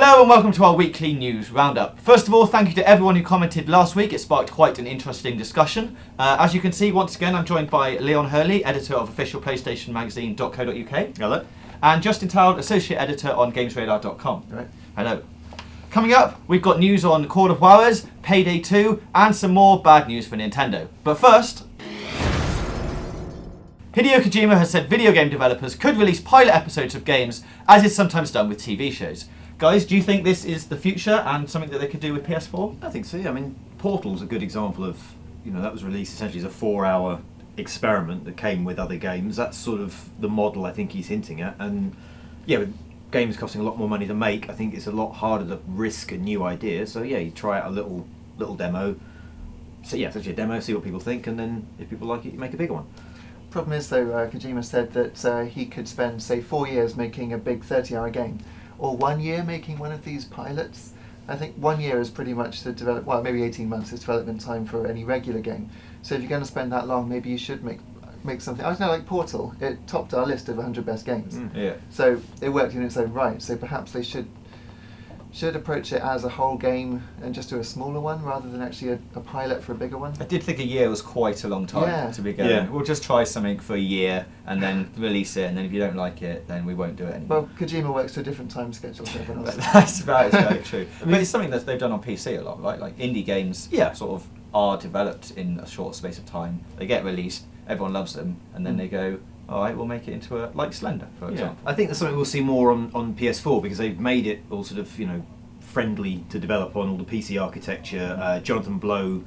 Hello and welcome to our weekly news roundup. First of all, thank you to everyone who commented last week. It sparked quite an interesting discussion. As you can see, once again, I'm joined by Leon Hurley, editor of officialplaystationmagazine.co.uk. Hello. And Justin Towell, associate editor on GamesRadar.com. Right. Hello. Coming up, we've got news on Call of Juarez, Payday 2, and some more bad news for Nintendo. But first, Hideo Kojima has said video game developers could release pilot episodes of games, as is sometimes done with TV shows. Guys, do you think this is the future and something that they could do with PS4? I think so. Yeah. I mean, Portal's a good example of, that was released essentially as a 4-hour experiment that came with other games. That's sort of the model I think he's hinting at. And yeah, with games costing a lot more money to make, I think it's a lot harder to risk a new idea. So yeah, you try out a little demo. So yeah, essentially a demo, see what people think, and then if people like it, you make a bigger one. Problem is though, Kojima said that he could spend say 4 years making a big 30-hour game, or 1 year making one of these pilots. I think 1 year is pretty much the maybe 18 months is development time for any regular game. So if you're going to spend that long, maybe you should make something. I don't know, like Portal, it topped our list of 100 best games. Yeah. So it worked in its own right. So perhaps they should approach it as a whole game and just do a smaller one rather than actually a pilot for a bigger one. I did think a year was quite a long time to be going. Yeah. We'll just try something for a year and then release it, and then if you don't like it, then we won't do it anymore. Well, Kojima works to a different time schedule to everyone else. That's very true. But it's something that they've done on PC a lot, right? Like indie games sort of are developed in a short space of time. They get released, everyone loves them, and then they go, all right, we'll make it into like Slender, for example. I think that's something we'll see more on PS4 because they've made it all sort of, friendly to develop on all the PC architecture. Jonathan Blow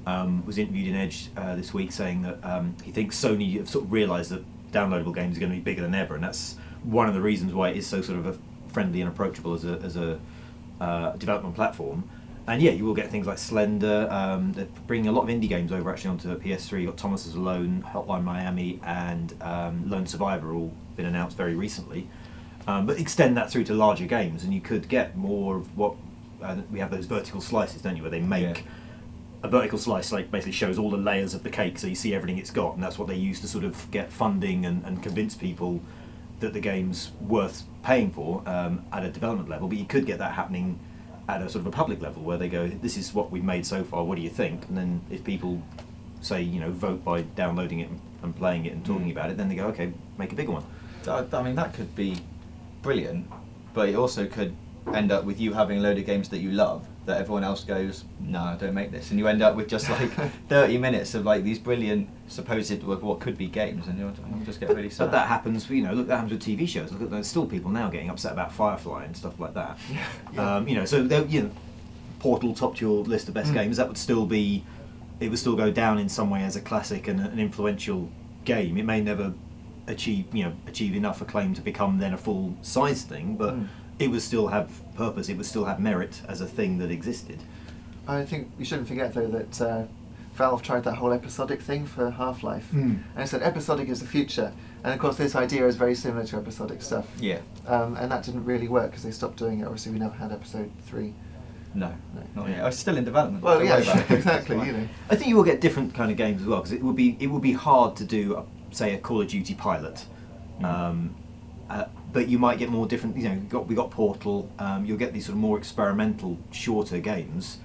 was interviewed in Edge this week saying that he thinks Sony have sort of realised that downloadable games are going to be bigger than ever, and that's one of the reasons why it is so sort of friendly and approachable as a development platform. And yeah, you will get things like Slender. They're bringing a lot of indie games over actually onto PS3. You've got Thomas Alone, Hotline Miami, and Lone Survivor all been announced very recently. But extend that through to larger games, and you could get more of what we have those vertical slices, don't you? Where they make a vertical slice, like basically shows all the layers of the cake, so you see everything it's got, and that's what they use to sort of get funding and convince people that the game's worth paying for at a development level. But you could get that happening at a sort of a public level where they go, this is what we've made so far, what do you think? And then if people say, vote by downloading it and playing it and talking about it, then they go, okay, make a bigger one. I mean, that could be brilliant, but it also could end up with you having a load of games that you love that everyone else goes, no, don't make this, and you end up with just like 30 minutes of like these brilliant supposed what could be games, and you'll just get really sad. But that happens, look, that happens with TV shows. Look, there's still people now getting upset about Firefly and stuff like that. So Portal topped your list of best games. That would still go down in some way as a classic and an influential game. It may never achieve enough acclaim to become then a full size thing, but it would still have purpose, it would still have merit as a thing that existed. I think you shouldn't forget though that Valve tried that whole episodic thing for Half-Life, and it said episodic is the future, and of course this idea is very similar to episodic stuff. Yeah. And that didn't really work because they stopped doing it. Obviously we never had episode 3. No, not yet. It's still in development. Well, yeah, exactly. I think you will get different kind of games as well, because it would be hard to do say a Call of Duty pilot, but you might get more different. We got Portal. You'll get these sort of more experimental, shorter games,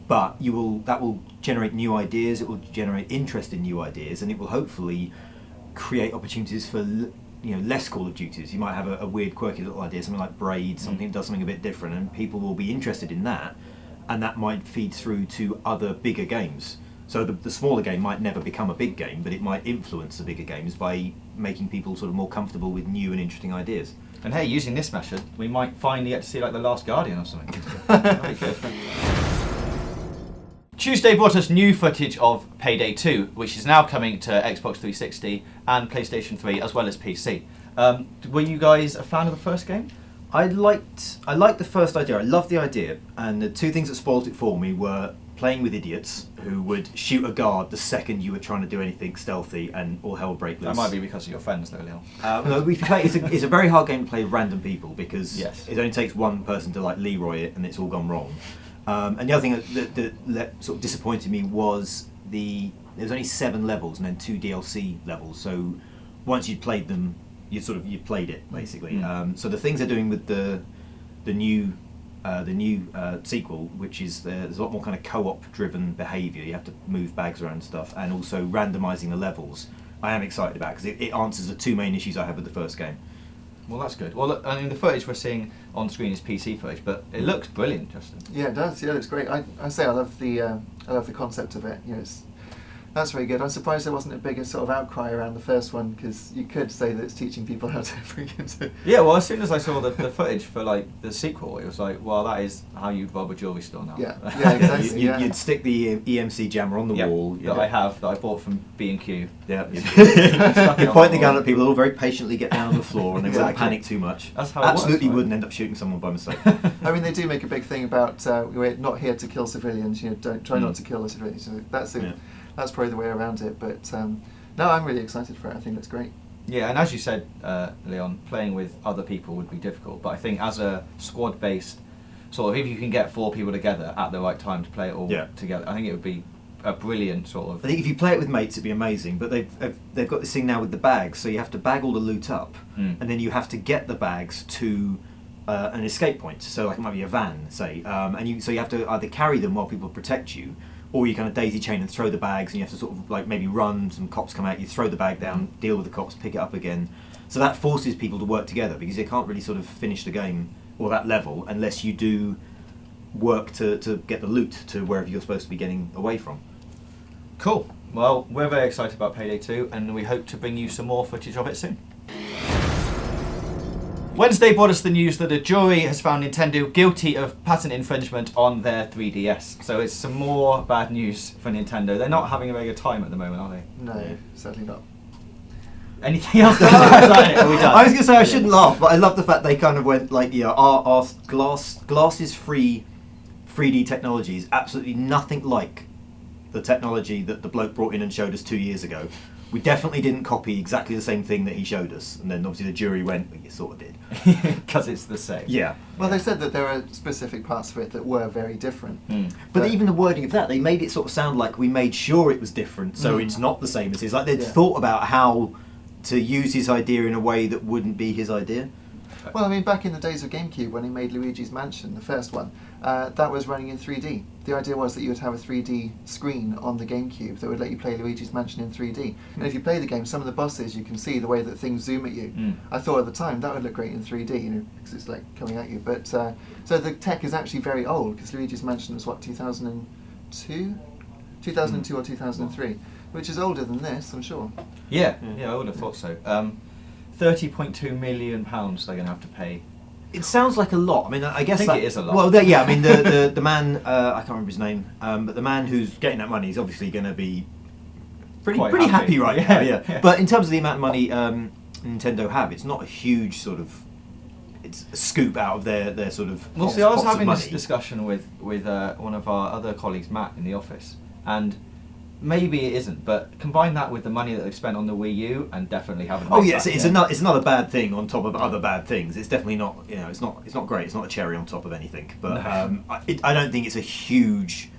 but that will generate new ideas. It will generate interest in new ideas, and it will hopefully create opportunities for less Call of Duties. You might have a weird, quirky little idea, something like Braid, something that does something a bit different, and people will be interested in that, and that might feed through to other bigger games. So the smaller game might never become a big game, but it might influence the bigger games by making people sort of more comfortable with new and interesting ideas. And hey, using this method, we might finally get to see like The Last Guardian or something. That'd be good. Tuesday brought us new footage of Payday 2, which is now coming to Xbox 360 and PlayStation 3 as well as PC. Were you guys a fan of the first game? I liked the first idea. I loved the idea, and the two things that spoiled it for me were playing with idiots who would shoot a guard the second you were trying to do anything stealthy, and all hell break loose. That might be because of your friends, though, Leon. No, it's a very hard game to play with random people because Yes. it only takes one person to like Leroy it, and it's all gone wrong. And the other thing that sort of disappointed me was there was only 7 levels and then 2 DLC levels. So once you'd played them, you played it basically. So the things they're doing with the new the new sequel, which is there's a lot more kind of co-op driven behaviour. You have to move bags around and stuff, and also randomising the levels. I am excited about because it answers the two main issues I had with the first game. Well, that's good. Well, look, I mean, the footage we're seeing on screen is PC footage, but it looks brilliant, Justin. Yeah, it does. Yeah, it looks great. I love the concept of it. You know, that's very good. I'm surprised there wasn't a bigger sort of outcry around the first one, because you could say that it's teaching people how to bring into. Yeah, well, as soon as I saw the footage for like the sequel, it was like, well, that is how you rob a jewelry store now. Yeah, yeah, exactly. You'd stick the EMC jammer on the wall. That I bought from B&Q. Yeah, Stuck it you on point the the gun wall. at people, they'll very patiently get down on the floor and they won't Exactly. panic too much. That's how it Absolutely works, right? wouldn't end up shooting someone by mistake. I mean, they do make a big thing about we're not here to kill civilians. You know, don't try not to kill the civilians. So that's probably the way around it. But no, I'm really excited for it. I think it's great. Yeah, and as you said, Leon, playing with other people would be difficult. But I think as a squad-based sort of, if you can get 4 people together at the right time to play it all together, I think it would be a brilliant sort of. I think if you play it with mates, it'd be amazing. But they've got this thing now with the bags, so you have to bag all the loot up, and then you have to get the bags to an escape point. So like it might be a van, say, so you have to either carry them while people protect you, or you kind of daisy chain and throw the bags, and you have to sort of like maybe run. Some cops come out, you throw the bag down, deal with the cops, pick it up again. So that forces people to work together, because you can't really sort of finish the game or that level unless you do work to get the loot to wherever you're supposed to be getting away from. Cool. Well, we're very excited about Payday 2, and we hope to bring you some more footage of it soon. Wednesday brought us the news that a jury has found Nintendo guilty of patent infringement on their 3DS. So it's some more bad news for Nintendo. They're not having a very good time at the moment, are they? No, certainly not. Anything else? Are we done? I was going to say I shouldn't laugh, but I love the fact they kind of went like, our glasses-free 3D technology is absolutely nothing like the technology that the bloke brought in and showed us 2 years ago. We definitely didn't copy exactly the same thing that he showed us. And then obviously the jury went, well, you sort of did. Because it's the same. Yeah. Well, they said that there were specific parts of it that were very different. But even the wording of that, they made it sort of sound like we made sure it was different, so it's not the same as his. Like they'd thought about how to use his idea in a way that wouldn't be his idea. Well, I mean, back in the days of GameCube, when he made Luigi's Mansion, the first one, that was running in 3D. The idea was that you would have a 3D screen on the GameCube that would let you play Luigi's Mansion in 3D. And if you play the game, some of the bosses, you can see the way that things zoom at you. I thought at the time that would look great in 3D, you know, because it's like coming at you. But so the tech is actually very old, because Luigi's Mansion was what, 2002? 2002 or 2003, which is older than this, I'm sure. Yeah, I would have thought so. £30.2 million they're going to have to pay. It sounds like a lot. I mean, I guess I think it is a lot. Well, I mean, the man, I can't remember his name, but the man who's getting that money is obviously going to be pretty happy right now. Yeah. But in terms of the amount of money Nintendo have, it's not a huge sort of. It's a scoop out of their sort of. Well, see, I was pots of having this money. discussion with one of our other colleagues, Matt, in the office, and maybe it isn't, but combine that with the money that they've spent on the Wii U, and definitely haven't. Oh yes, it's not a bad thing on top of other bad things. It's definitely not. You know, it's not great. It's not a cherry on top of anything. But I don't think it's a huge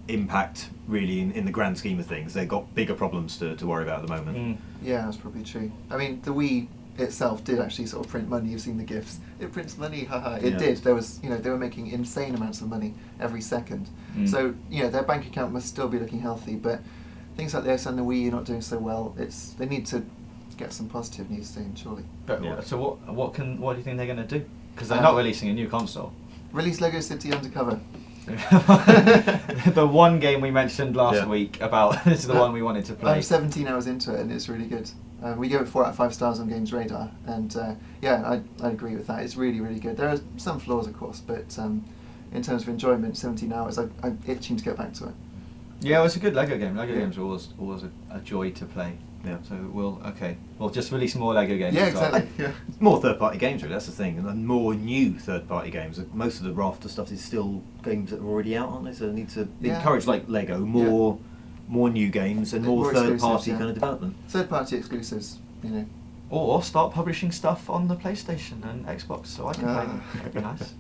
impact really in the grand scheme of things. They've got bigger problems to worry about at the moment. Yeah, that's probably true. I mean, the Wii itself did actually sort of print money. You've seen the GIFs. It prints money, haha. It did. There was, they were making insane amounts of money every second. So, their bank account must still be looking healthy. But things like this and the Wii U not doing so well, they need to get some positive news soon, surely. But so what do you think they're going to do? Because they're not releasing a new console. Release Lego City Undercover. The one game we mentioned last week about this is the one we wanted to play. I'm 17 hours into it and it's really good. We give it 4 out of 5 stars on GamesRadar, and I agree with that. It's really, really good. There are some flaws, of course, but in terms of enjoyment, 17 hours, I'm itching to get back to it. Yeah, well, it's a good Lego game. Lego games are always a joy to play. Yeah. So we'll just release more Lego games. Yeah, exactly. Yeah. More third-party games, really. That's the thing, and more new third-party games. Most of the raft of stuff is still games that are already out, aren't they? So they need to encourage, like Lego, more new games and more third-party kind of development. Third-party exclusives, Or start publishing stuff on the PlayStation and Xbox, so I can play them. That'd be nice.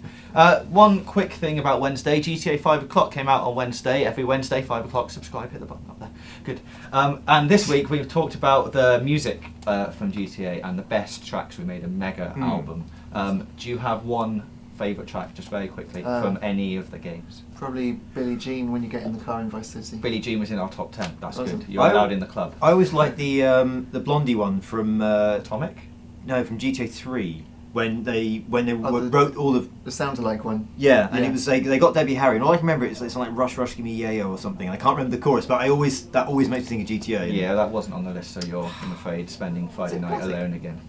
One quick thing about Wednesday. GTA 5 o'clock came out on Wednesday. Every Wednesday, 5 o'clock. Subscribe, hit the button up there. Good. And this week we've talked about the music from GTA and the best tracks. We made a mega album. Do you have one favourite track, just very quickly, from any of the games? Probably Billie Jean when you get in the car in Vice City. Billie Jean was in our top 10. That's Awesome. good. You're allowed in the club. I always liked the blondie one from Atomic? No, from GTA 3 when they Oh, wrote all of The sound-alike one. yeah, and Yeah. it was they got Debbie Harry, and all I can remember is it's like Rush Rush Gimme Yayo or something. And I can't remember the chorus, but that always makes me think of GTA. Yeah, that wasn't on the list, so you're, I'm afraid, spending Friday it night classic? alone again.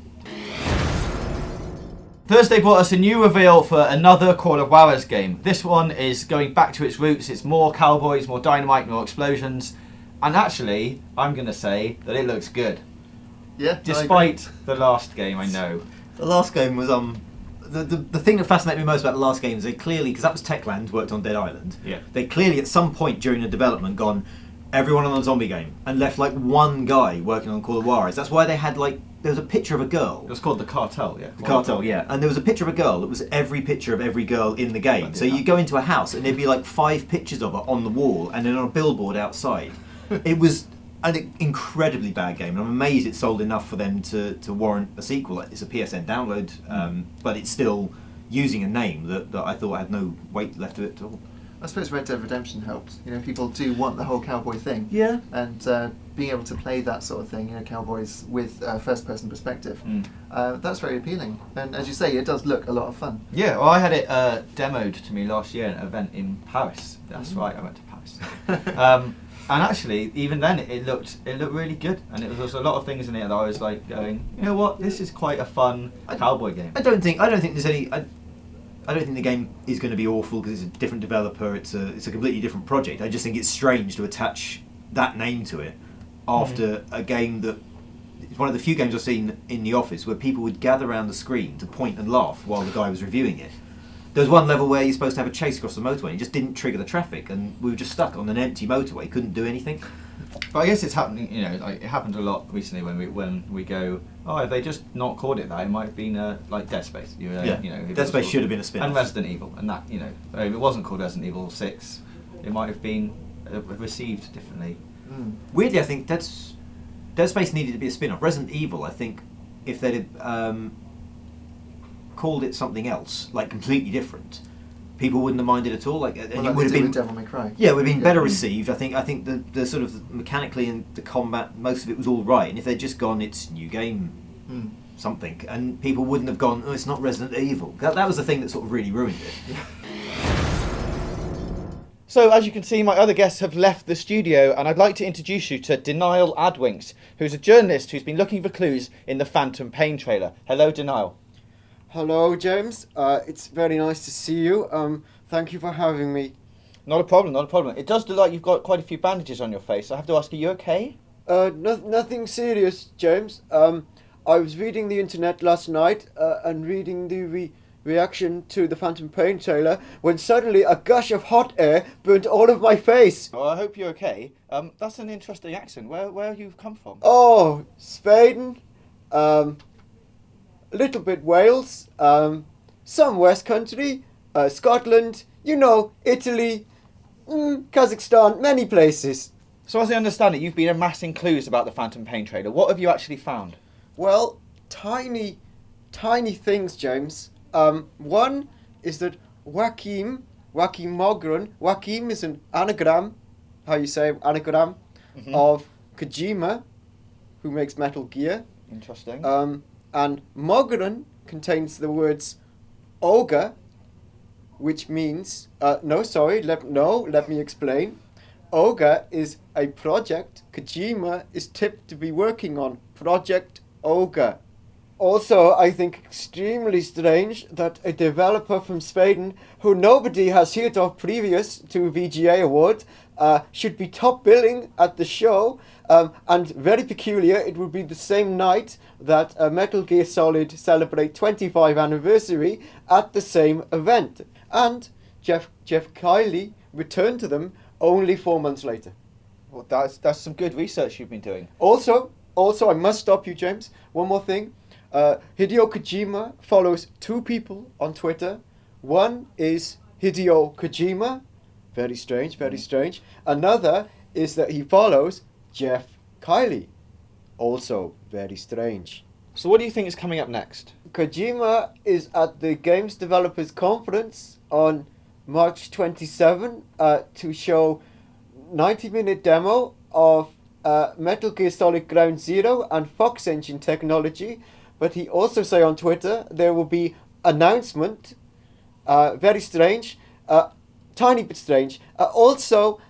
Thursday brought us a new reveal for another Call of Juarez game. This one is going back to its roots. It's more cowboys, more dynamite, more explosions. And actually, I'm going to say that it looks good. Yeah. Despite the last game, I know. The last game was the thing that fascinated me most about the last game is they clearly, because that was Techland, worked on Dead Island. Yeah. They clearly at some point during the development gone everyone on a zombie game and left like one guy working on Call of Juarez. That's why they had there was a picture of a girl. It was called The Cartel, yeah. The Cartel, yeah. And there was a picture of a girl that was every picture of every girl in the game. So you go into a house and there'd be like 5 pictures of her on the wall and then on a billboard outside. It was an incredibly bad game, and I'm amazed it sold enough for them to warrant a sequel. It's a PSN download, but it's still using a name that I thought had no weight left to it at all. I suppose Red Dead Redemption helped. You know, people do want the whole cowboy thing. Yeah. And being able to play that sort of thing, you know, cowboys with first-person perspective, that's very appealing. And as you say, it does look a lot of fun. Yeah, well, I had it demoed to me last year at an event in Paris. That's right, I went to Paris. And actually, even then, it looked really good, and there was a lot of things in it that I was like going, you know what, this is quite a fun cowboy game. I don't think there's any. I don't think the game is going to be awful because it's a different developer. It's a completely different project. I just think it's strange to attach that name to it after a game that it's one of the few games I've seen in the office where people would gather around the screen to point and laugh while the guy was reviewing it. There was one level where you're supposed to have a chase across the motorway and it just didn't trigger the traffic, and we were just stuck on an empty motorway, couldn't do anything. But I guess it's happening, you know, like it happened a lot recently when we go, oh, if they just not called it that, it might have been like Dead Space. You know, Dead Space should have been a spin-off. And Resident Evil, and that, you know, if it wasn't called Resident Evil 6, it might have been received differently. Weirdly, I think Dead Space needed to be a spin-off. Resident Evil, I think, if they'd called it something else, like completely different, people wouldn't have minded at all. Like, and Well, it would have been Devil May Cry. Yeah, it would have been better received. I think the sort of mechanically and the combat, most of it was all right. And if they'd just gone, it's new game, something, and people wouldn't have gone, oh, it's not Resident Evil. That was the thing that sort of really ruined it. So, as you can see, my other guests have left the studio, and I'd like to introduce you to Denial Adwinks, who's a journalist who's been looking for clues in the Phantom Pain trailer. Hello, Denial. Hello, James. It's very nice to see you. Thank you for having me. Not a problem, not a problem. It does look like you've got quite a few bandages on your face. I have to ask, are you okay? Nothing serious, James. I was reading the internet last night and reading the reaction to the Phantom Pain trailer when suddenly a gush of hot air burnt all of my face. Well, I hope you're okay. That's an interesting accent. Where have you come from? Oh, Spain, a little bit Wales, some West Country, Scotland, you know, Italy, Kazakhstan, many places. So, as I understand it, you've been amassing clues about the Phantom Pain trailer. What have you actually found? Well, tiny things, James. One is that Joachim Mogren, Joachim is an anagram, how you say anagram, of Kojima, who makes Metal Gear. Interesting. And Mogren contains the words ogre, which means, let me explain. Ogre is a project Kojima is tipped to be working on, Project Ogre. Also, I think extremely strange that a developer from Spain, who nobody has heard of previous to VGA Award, should be top billing at the show, and very peculiar, it would be the same night that Metal Gear Solid celebrate 25th anniversary at the same event. And Jeff Keighley returned to them only 4 months later. Well, that's some good research you've been doing. Also, I must stop you, James. One more thing. Hideo Kojima follows 2 people on Twitter. One is Hideo Kojima. Very strange, very strange. Another is that he follows Jeff Keighley. Also very strange. So what do you think is coming up next? Kojima is at the Games Developers Conference on March 27 to show 90-minute demo of Metal Gear Solid Ground Zero and Fox Engine technology. But he also say on Twitter there will be announcement, very strange, tiny bit strange. Also,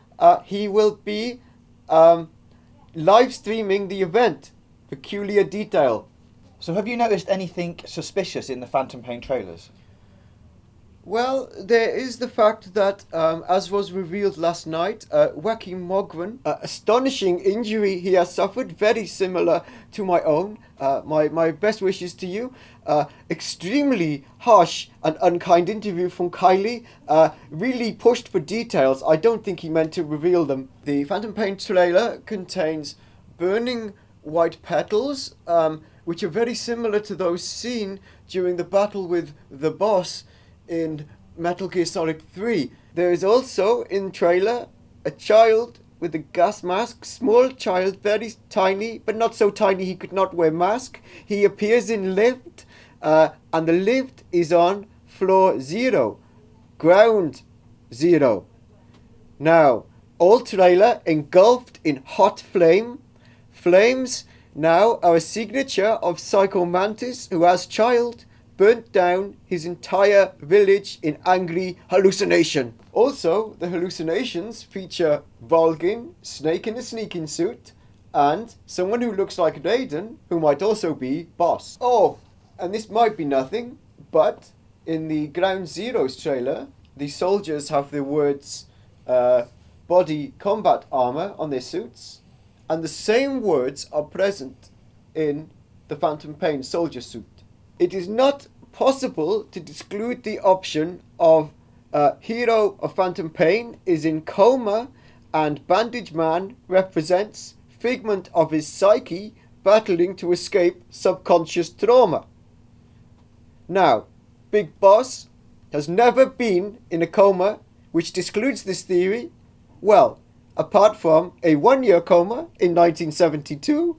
he will be live streaming the event. Peculiar detail. So have you noticed anything suspicious in the Phantom Pain trailers? Well, there is the fact that, as was revealed last night, Joachim Mogren, astonishing injury he has suffered, very similar to my own. My best wishes to you. Extremely harsh and unkind interview from Kylie. Really pushed for details. I don't think he meant to reveal them. The Phantom Pain trailer contains burning white petals, which are very similar to those seen during the battle with the boss in Metal Gear Solid 3. There is also in trailer a child with a gas mask, small child, very tiny, but not so tiny he could not wear mask. He appears in lift, and the lift is on floor 0, ground 0. Now, all trailer engulfed in hot flame. Flames now are a signature of Psycho Mantis, who as child burnt down his entire village in angry hallucination. Also, the hallucinations feature Volgin, Snake in a sneaking suit, and someone who looks like Raiden, who might also be Boss. Oh, and this might be nothing, but in the Ground Zeroes trailer, the soldiers have the words body combat armor on their suits, and the same words are present in the Phantom Pain soldier suit. It is not possible to exclude the option of hero of Phantom Pain is in coma and Bandage Man represents figment of his psyche battling to escape subconscious trauma. Now, Big Boss has never been in a coma, which discludes this theory. Well, apart from a 1-year coma in 1972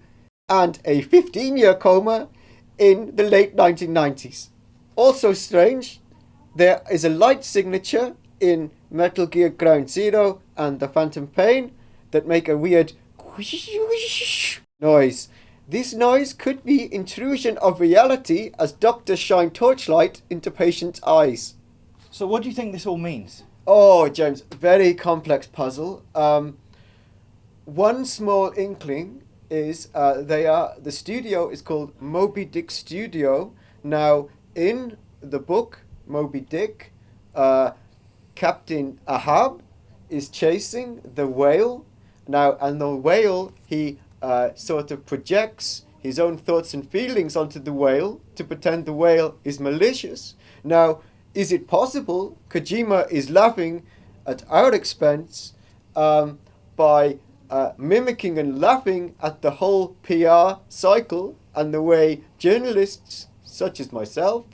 and a 15-year coma in the late 1990s. Also strange, there is a light signature in Metal Gear Ground Zero and the Phantom Pain that make a weird noise. This noise could be intrusion of reality as doctors shine torchlight into patients' eyes. So what do you think this all means? Oh, James, very complex puzzle. One small inkling is the studio is called Moby Dick Studio. Now, in the book Moby Dick, Captain Ahab is chasing the whale. Now, and the whale, he sort of projects his own thoughts and feelings onto the whale to pretend the whale is malicious. Now, is it possible Kojima is laughing at our expense by mimicking and laughing at the whole PR cycle and the way journalists such as myself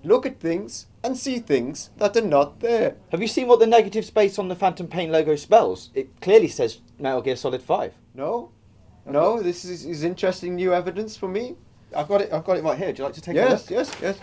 look at things and see things that are not there? Have you seen what the negative space on the Phantom Pain logo spells? It clearly says Metal Gear Solid 5. No, this is interesting new evidence for me. I've got it right here. Do you like to take a look? Yes.